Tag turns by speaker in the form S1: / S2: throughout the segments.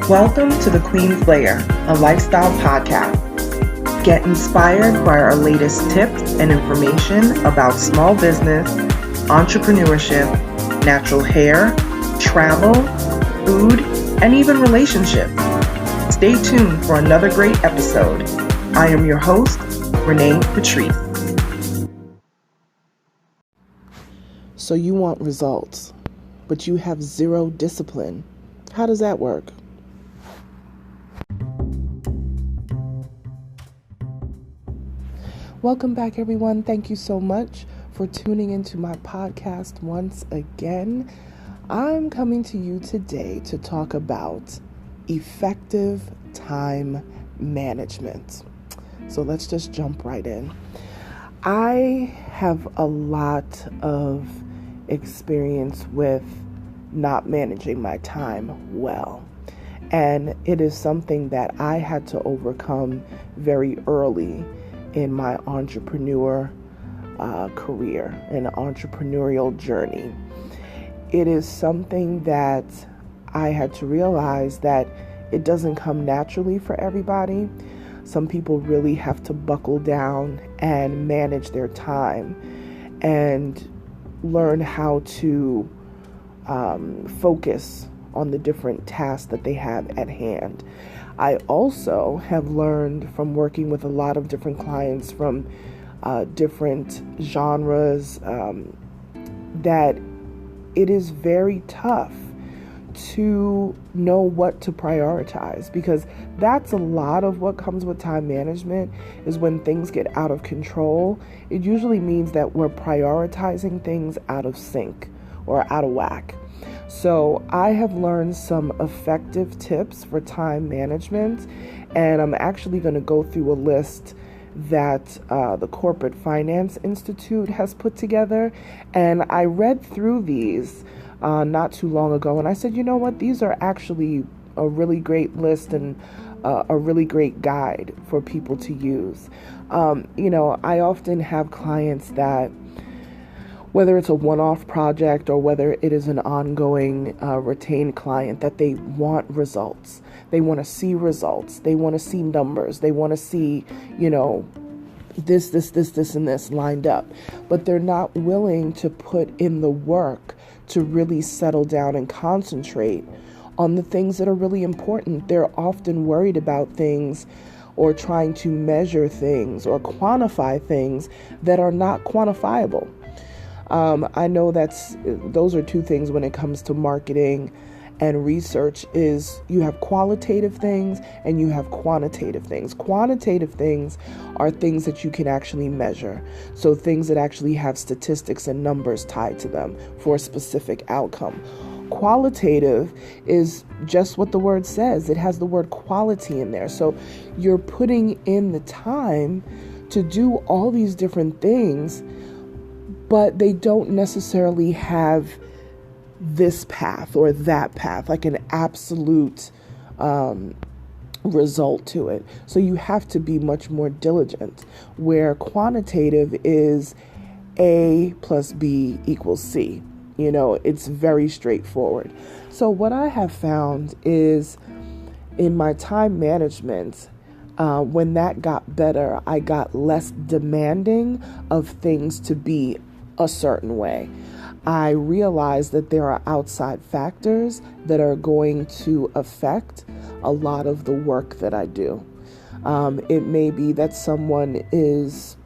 S1: Welcome to the Queen's Lair, a lifestyle podcast. Get inspired by our latest tips and information about small business, entrepreneurship, natural hair, travel, food, and even relationships. Stay tuned for another great episode. I am your host, Renee Patrice.
S2: So you want results, but you have zero discipline. How does that work? Welcome back, everyone. Thank you so much for tuning into my podcast once again. I'm coming to you today to talk about effective time management. So let's just jump right in. I have a lot of experience with not managing my time well. And it is something that I had to overcome very early in my entrepreneur career and entrepreneurial journey. It is something that I had to realize that it doesn't come naturally for everybody. Some people really have to buckle down and manage their time and learn how to focus on the different tasks that they have at hand. I also have learned from working with a lot of different clients from different genres that it is very tough to know what to prioritize, because that's a lot of what comes with time management. Is when things get out of control, it usually means that we're prioritizing things out of sync or out of whack. So I have learned some effective tips for time management, and I'm actually going to go through a list that the Corporate Finance Institute has put together. And I read through these not too long ago, and I said, you know what, these are actually a really great list and a really great guide for people to use. I often have clients that, whether it's a one-off project or whether it is an ongoing retained client, that they want results. They want to see results. They want to see numbers. They want to see, this, and this lined up. But they're not willing to put in the work to really settle down and concentrate on the things that are really important. They're often worried about things or trying to measure things or quantify things that are not quantifiable. I know those are two things when it comes to marketing and research. Is you have qualitative things and you have quantitative things. Quantitative things are things that you can actually measure. So things that actually have statistics and numbers tied to them for a specific outcome. Qualitative is just what the word says. It has the word quality in there. So you're putting in the time to do all these different things, but they don't necessarily have this path or that path, like an absolute result to it. So you have to be much more diligent, where quantitative is A plus B equals C. It's very straightforward. So what I have found is in my time management, when that got better, I got less demanding of things to be a certain way. I realized that there are outside factors that are going to affect a lot of the work that I do. It may be that someone is,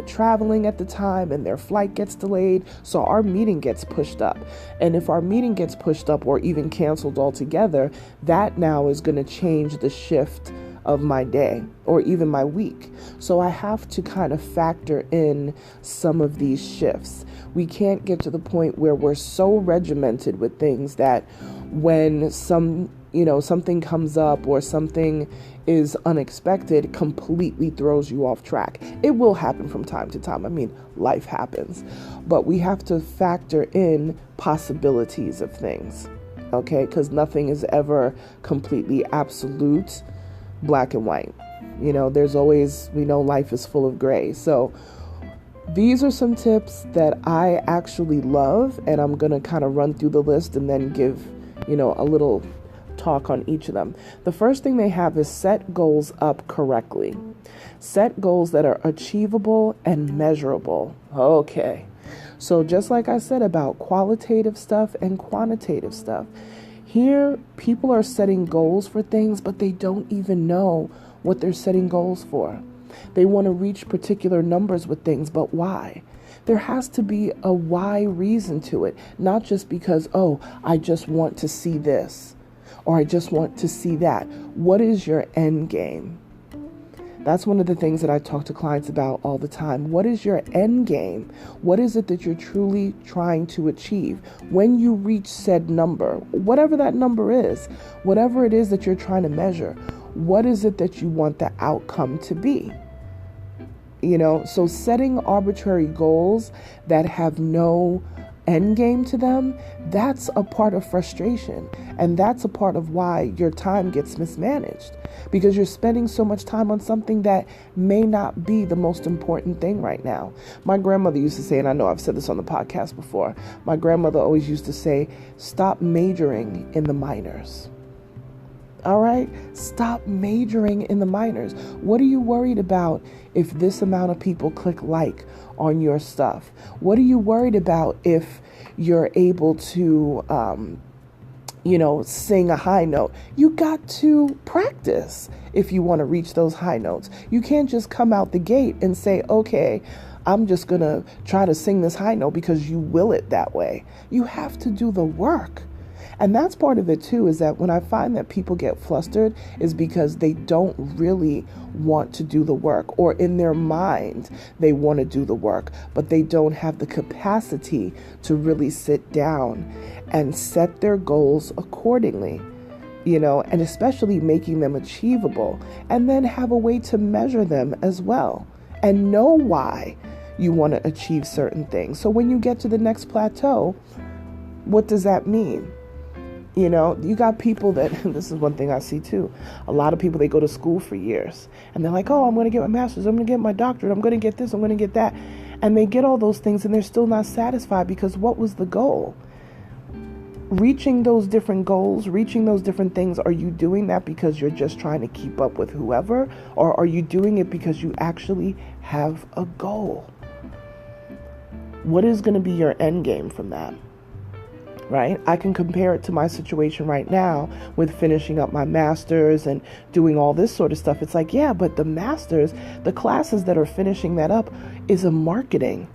S2: traveling at the time and their flight gets delayed, so our meeting gets pushed up. And if our meeting gets pushed up or even canceled altogether, that now is going to change the shift of my day or even my week. So I have to kind of factor in some of these shifts. We can't get to the point where we're so regimented with things that when something comes up or something is unexpected, completely throws you off track. It will happen from time to time. Life happens. But we have to factor in possibilities of things, okay? Because nothing is ever completely absolute, black and white. There's always, life is full of gray. So these are some tips that I actually love, and I'm going to kind of run through the list and then give, a little talk on each of them. The first thing they have is set goals up correctly. Set goals that are achievable and measurable. Okay. So just like I said about qualitative stuff and quantitative stuff, here people are setting goals for things, but they don't even know what they're setting goals for. They want to reach particular numbers with things, but why? There has to be a why reason to it, not just because, oh, I just want to see this or I just want to see that. What is your end game? That's one of the things that I talk to clients about all the time. What is your end game? What is it that you're truly trying to achieve? When you reach said number, whatever that number is, whatever it is that you're trying to measure, what is it that you want the outcome to be? So setting arbitrary goals that have no end game to them, that's a part of frustration. And that's a part of why your time gets mismanaged, because you're spending so much time on something that may not be the most important thing right now. My grandmother used to say, and I know I've said this on the podcast before, my grandmother always used to say, stop majoring in the minors. All right? Stop majoring in the minors. What are you worried about if this amount of people click like on your stuff? What are you worried about if you're able to, sing a high note? You got to practice if you want to reach those high notes. You can't just come out the gate and say, okay, I'm just going to try to sing this high note because you will it that way. You have to do the work. And that's part of it too, is that when I find that people get flustered is because they don't really want to do the work, or in their mind, they want to do the work, but they don't have the capacity to really sit down and set their goals accordingly, and especially making them achievable, and then have a way to measure them as well and know why you want to achieve certain things. So when you get to the next plateau, what does that mean? You got people that, this is one thing I see too, a lot of people, they go to school for years and they're like, oh, I'm going to get my master's, I'm going to get my doctorate, I'm going to get this, I'm going to get that. And they get all those things and they're still not satisfied, because what was the goal? Reaching those different goals, reaching those different things, are you doing that because you're just trying to keep up with whoever? Or are you doing it because you actually have a goal? What is going to be your end game from that? Right? I can compare it to my situation right now with finishing up my master's and doing all this sort of stuff. It's like, yeah, but the master's, the classes that are finishing that up is a marketing.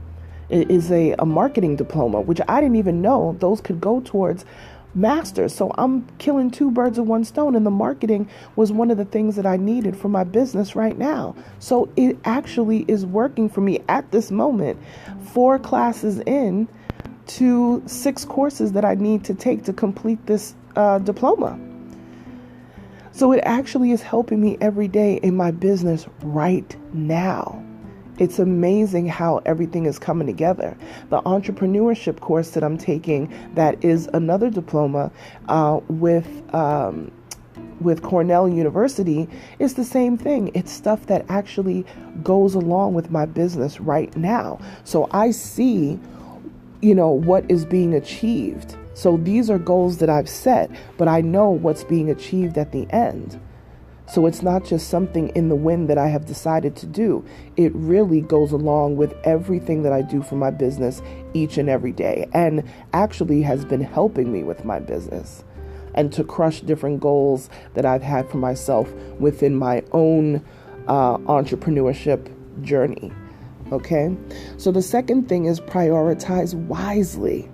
S2: It is a marketing diploma, which I didn't even know those could go towards masters. So I'm killing two birds with one stone, and the marketing was one of the things that I needed for my business right now. So it actually is working for me at this moment. 4 classes in to 6 courses that I need to take to complete this diploma. So it actually is helping me every day in my business right now. It's amazing how everything is coming together. The entrepreneurship course that I'm taking, that is another diploma with Cornell University, is the same thing. It's stuff that actually goes along with my business right now. So I see what is being achieved. So these are goals that I've set, but I know what's being achieved at the end. So it's not just something in the wind that I have decided to do. It really goes along with everything that I do for my business each and every day, and actually has been helping me with my business and to crush different goals that I've had for myself within my own entrepreneurship journey. Okay, so the second thing is prioritize wisely.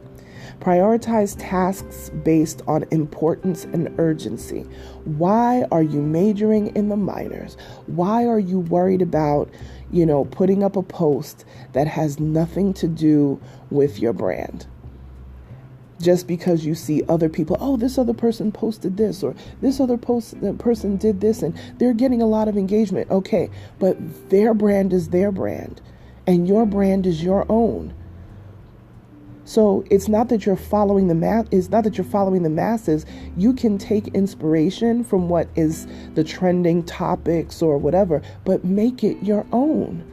S2: Prioritize tasks based on importance and urgency. Why are you majoring in the minors? Why are you worried about, putting up a post that has nothing to do with your brand? Just because you see other people, oh, this other person posted this, or this other person did this, and they're getting a lot of engagement. Okay, but their brand is their brand, and your brand is your own. So it's not that you're following the masses. You can take inspiration from what is the trending topics or whatever, but make it your own.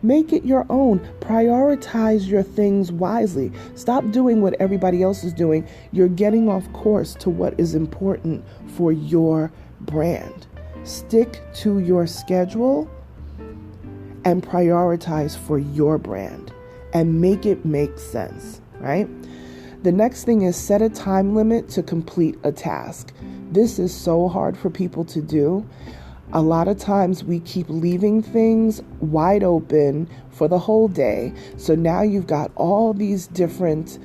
S2: Make it your own. Prioritize your things wisely. Stop doing what everybody else is doing. You're getting off course to what is important for your brand. Stick to your schedule and prioritize for your brand and make it make sense, right? The next thing is set a time limit to complete a task. This is so hard for people to do. A lot of times we keep leaving things wide open for the whole day. So now you've got all these different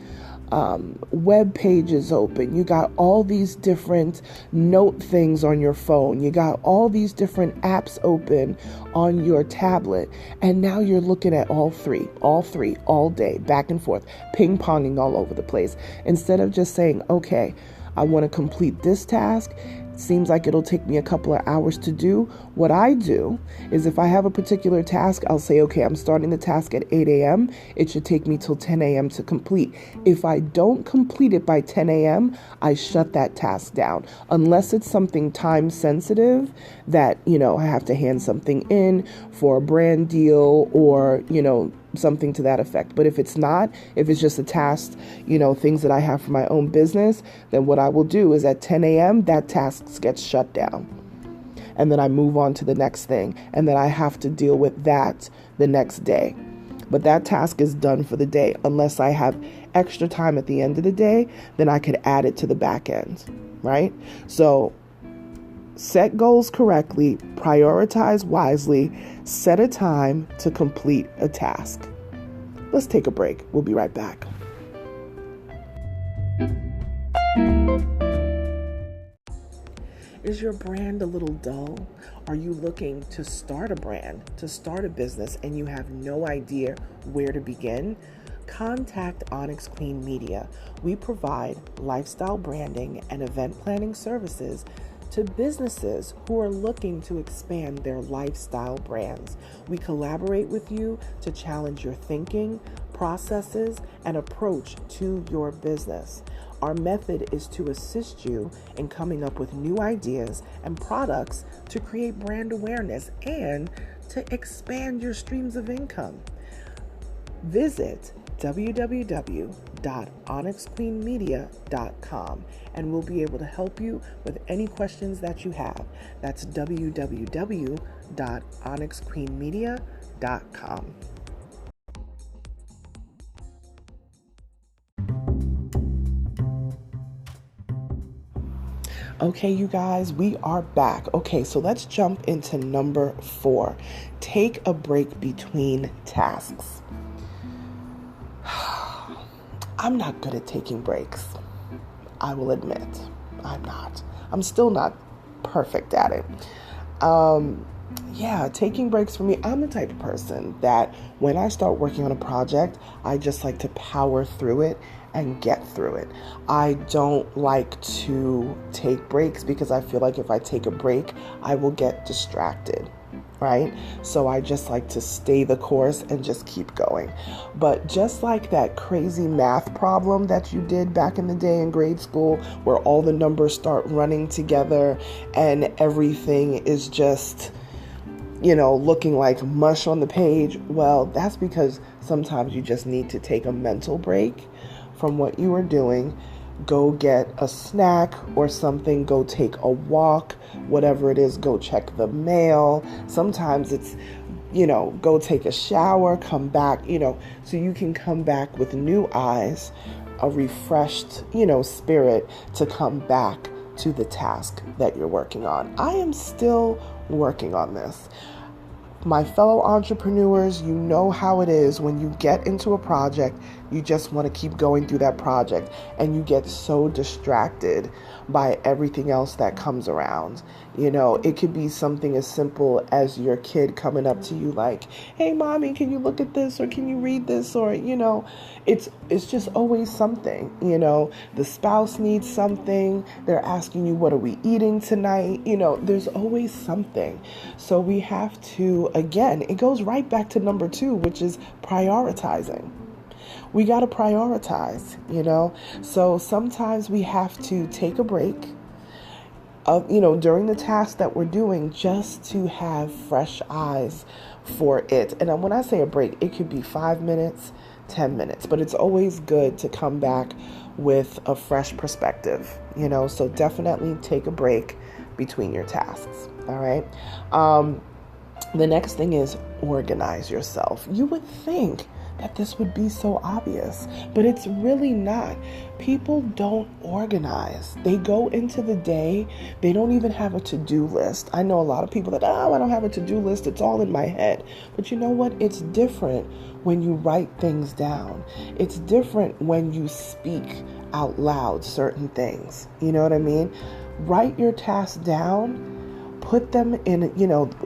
S2: web pages open. You got all these different note things on your phone. You got all these different apps open on your tablet. And now you're looking at all three, all day, back and forth, ping-ponging all over the place. Instead of just saying, okay, I want to complete this task. Seems like it'll take me a couple of hours to do. What I do is if I have a particular task, I'll say, okay, I'm starting the task at 8 a.m. It should take me till 10 a.m. to complete. If I don't complete it by 10 a.m., I shut that task down. Unless it's something time sensitive that, I have to hand something in for a brand deal or, something to that effect. But if it's not, if it's just a task, things that I have for my own business, then what I will do is at 10 a.m., that task gets shut down. And then I move on to the next thing. And then I have to deal with that the next day. But that task is done for the day. Unless I have extra time at the end of the day, then I could add it to the back end, right? So set goals correctly, prioritize wisely, set a time to complete a task. Let's take a break. We'll be right back. Is your brand a little dull? Are you looking to start a brand, to start a business, and you have no idea where to begin? Contact Onyx Queen Media. We provide lifestyle branding and event planning services to businesses who are looking to expand their lifestyle brands. We collaborate with you to challenge your thinking, processes, and approach to your business. Our method is to assist you in coming up with new ideas and products to create brand awareness and to expand your streams of income. Visit www.onyxqueenmedia.com and we'll be able to help you with any questions that you have. That's www.onyxqueenmedia.com. Okay, you guys, we are back. Okay, so let's jump into number 4. Take a break between tasks. I'm not good at taking breaks. I will admit, I'm not. I'm still not perfect at it. Taking breaks for me, I'm the type of person that when I start working on a project, I just like to power through it and get through it. I don't like to take breaks because I feel like if I take a break, I will get distracted. Right? So I just like to stay the course and just keep going. But just like that crazy math problem that you did back in the day in grade school, where all the numbers start running together and everything is just, looking like mush on the page. Well, that's because sometimes you just need to take a mental break from what you are doing. Go get a snack or something, go take a walk, whatever it is, go check the mail. Sometimes it's, go take a shower, come back, so you can come back with new eyes, a refreshed, spirit to come back to the task that you're working on. I am still working on this. My fellow entrepreneurs, you know how it is when you get into a project, you just want to keep going through that project and you get so distracted by everything else that comes around. It could be something as simple as your kid coming up to you like, hey, mommy, can you look at this? Or can you read this? Or, it's just always something, the spouse needs something. They're asking you, what are we eating tonight? There's always something. So we have to, again, it goes right back to number 2, which is prioritizing. We got to prioritize, So sometimes we have to take a break during the task that we're doing just to have fresh eyes for it. And when I say a break, it could be 5 minutes, 10 minutes, but it's always good to come back with a fresh perspective, so definitely take a break between your tasks. All right. The next thing is organize yourself. You would think that this would be so obvious, but it's really not. People don't organize. They go into the day, they don't even have a to-do list. I know a lot of people that, I don't have a to-do list, it's all in my head. But you know what? It's different when you write things down. It's different when you speak out loud certain things. You know what I mean? Write your tasks down, put them in,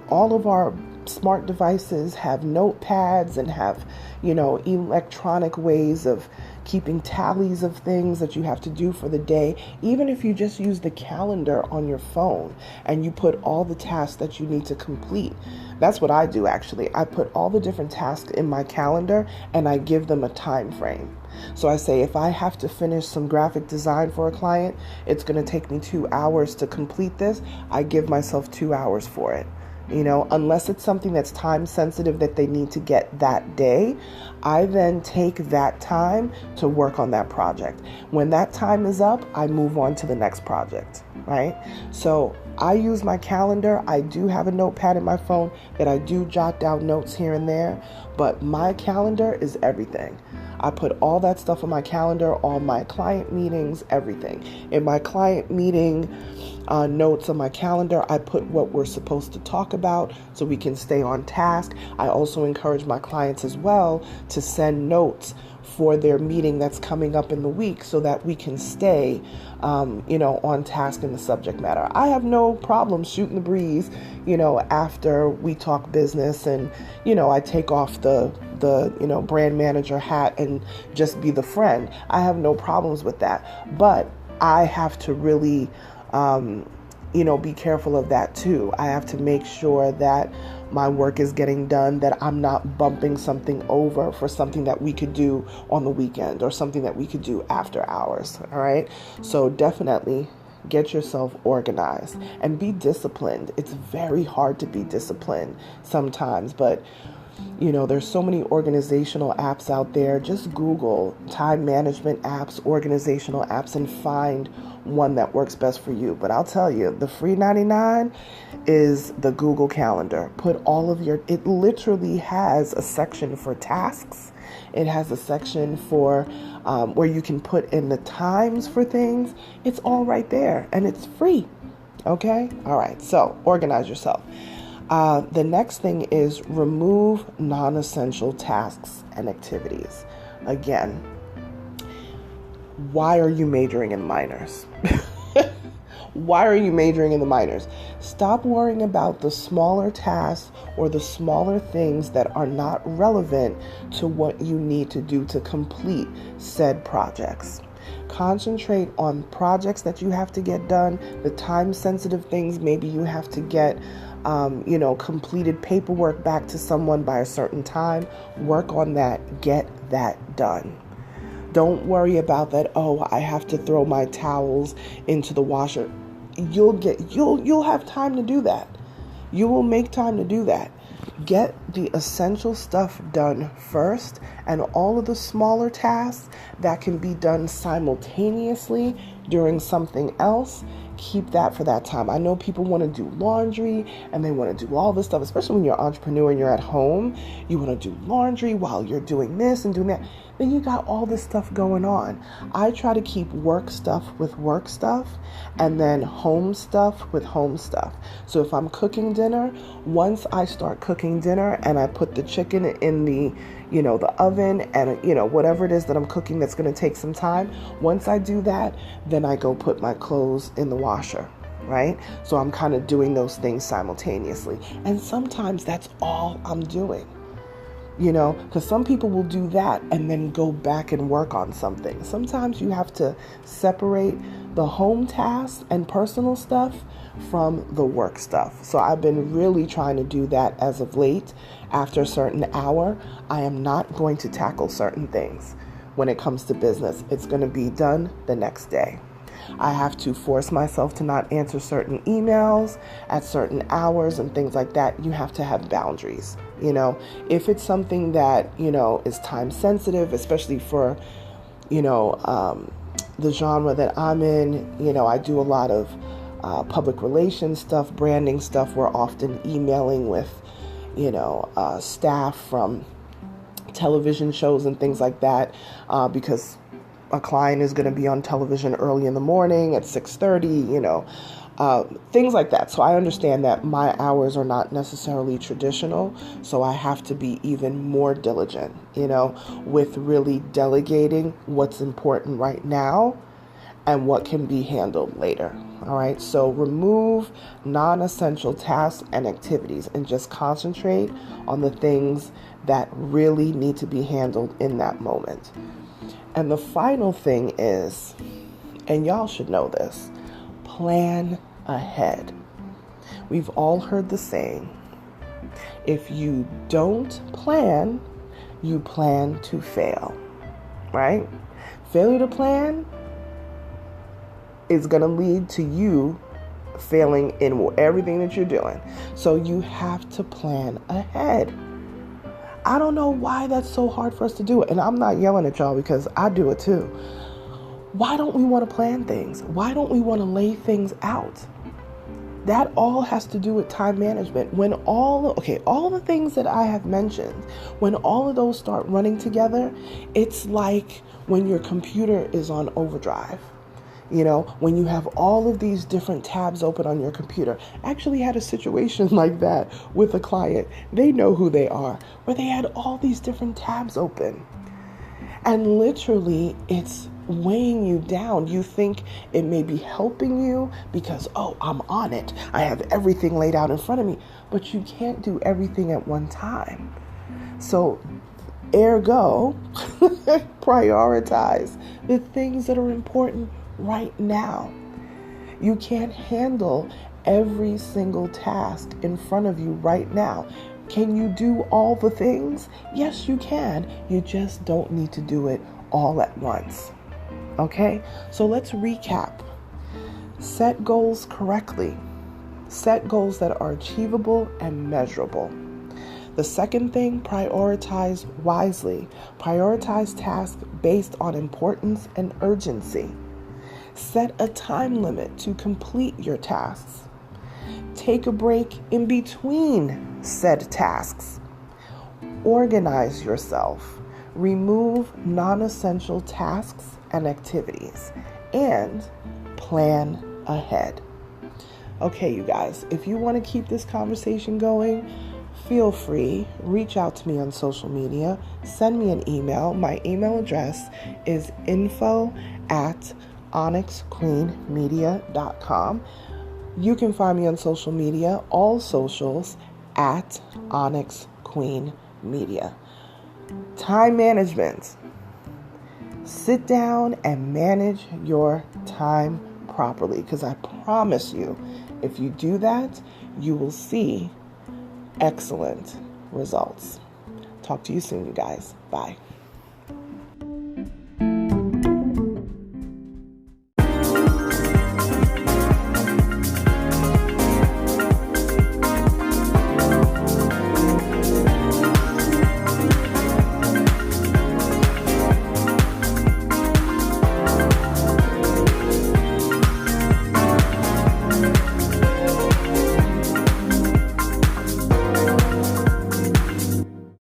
S2: all of our smart devices have notepads and have, electronic ways of keeping tallies of things that you have to do for the day. Even if you just use the calendar on your phone and you put all the tasks that you need to complete. That's what I do, actually. I put all the different tasks in my calendar and I give them a time frame. So I say, if I have to finish some graphic design for a client, it's going to take me 2 hours to complete this. I give myself 2 hours for it. Unless it's something that's time sensitive that they need to get that day, I then take that time to work on that project. When that time is up, I move on to the next project, right? So I use my calendar. I do have a notepad in my phone that I do jot down notes here and there, but my calendar is everything. I put all that stuff on my calendar, all my client meetings, everything. In my client meeting notes on my calendar, I put what we're supposed to talk about so we can stay on task. I also encourage my clients as well to send notes for their meeting that's coming up in the week so that we can stay, on task in the subject matter. I have no problem shooting the breeze, after we talk business and, I take off the brand manager hat and just be the friend. I have no problems with that, but I have to really, be careful of that too. I have to make sure that my work is getting done, that I'm not bumping something over for something that we could do on the weekend or something that we could do after hours. All right. So definitely get yourself organized and be disciplined. It's very hard to be disciplined sometimes, but there's so many organizational apps out there. Just Google time management apps, organizational apps, and find one that works best for you. But I'll tell you, the free 99 is the Google Calendar. Put all of it literally has a section for tasks. It has a section for where you can put in the times for things. It's all right there and it's free. Okay? All right. So organize yourself. The next thing is remove non-essential tasks and activities. Again, why are you majoring in minors? Why are you majoring in the minors? Stop worrying about the smaller tasks or the smaller things that are not relevant to what you need to do to complete said projects. Concentrate on projects that you have to get done, the time-sensitive things. Maybe you have to get completed paperwork back to someone by a certain time. Work on that. Get that done. Don't worry about that. Oh, I have to throw my towels into the washer. You'll have time to do that. You will make time to do that. Get the essential stuff done first, and all of the smaller tasks that can be done simultaneously during something else, keep that for that time. I know people want to do laundry and they want to do all this stuff, especially when you're an entrepreneur and you're at home. You want to do laundry while you're doing this and doing that. Then you got all this stuff going on. I try to keep work stuff with work stuff and then home stuff with home stuff. So if I'm cooking dinner, once I start cooking dinner and I put the chicken in the oven and, whatever it is that I'm cooking that's going to take some time. Once I do that, then I go put my clothes in the washer, right? So I'm kind of doing those things simultaneously. And sometimes that's all I'm doing, because some people will do that and then go back and work on something. Sometimes you have to separate the home tasks and personal stuff from the work stuff. So I've been really trying to do that as of late. After a certain hour, I am not going to tackle certain things when it comes to business. It's going to be done the next day. I have to force myself to not answer certain emails at certain hours and things like that. You have to have boundaries. If it's something that, is time sensitive, especially for, the genre that I'm in, I do a lot of public relations stuff, branding stuff. We're often emailing with, staff from television shows and things like that, because a client is going to be on television early in the morning at 6:30, things like that. So I understand that my hours are not necessarily traditional, so I have to be even more diligent, with really delegating what's important right now and what can be handled later. All right, so remove non-essential tasks and activities and just concentrate on the things that really need to be handled in that moment. And the final thing is, and y'all should know this, plan ahead. We've all heard the saying, if you don't plan, you plan to fail, right? Failure to plan is going to lead to you failing in everything that you're doing. So you have to plan ahead. I don't know why that's so hard for us to do it. And I'm not yelling at y'all because I do it too. Why don't we want to plan things? Why don't we want to lay things out? That all has to do with time management. When all the things that I have mentioned, when all of those start running together, it's like when your computer is on overdrive. When you have all of these different tabs open on your computer. I actually had a situation like that with a client. They know who they are, where they had all these different tabs open. And literally, it's weighing you down. You think it may be helping you because, I'm on it. I have everything laid out in front of me. But you can't do everything at one time. So, ergo, prioritize the things that are important right now. You can't handle every single task in front of you right now. Can you do all the things? Yes, you can. You just don't need to do it all at once. Okay? So let's recap. Set goals correctly. Set goals that are achievable and measurable. The second thing, prioritize wisely. Prioritize tasks based on importance and urgency. Set a time limit to complete your tasks. Take a break in between said tasks. Organize yourself. Remove non-essential tasks and activities. And plan ahead. Okay, you guys, if you want to keep this conversation going, feel free, reach out to me on social media, send me an email. My email address is info@onyxqueenmedia.com. You can find me on social media, all socials, at Onyx Queen Media. Time management. Sit down and manage your time properly, because I promise you, if you do that, you will see excellent results. Talk to you soon, you guys. Bye.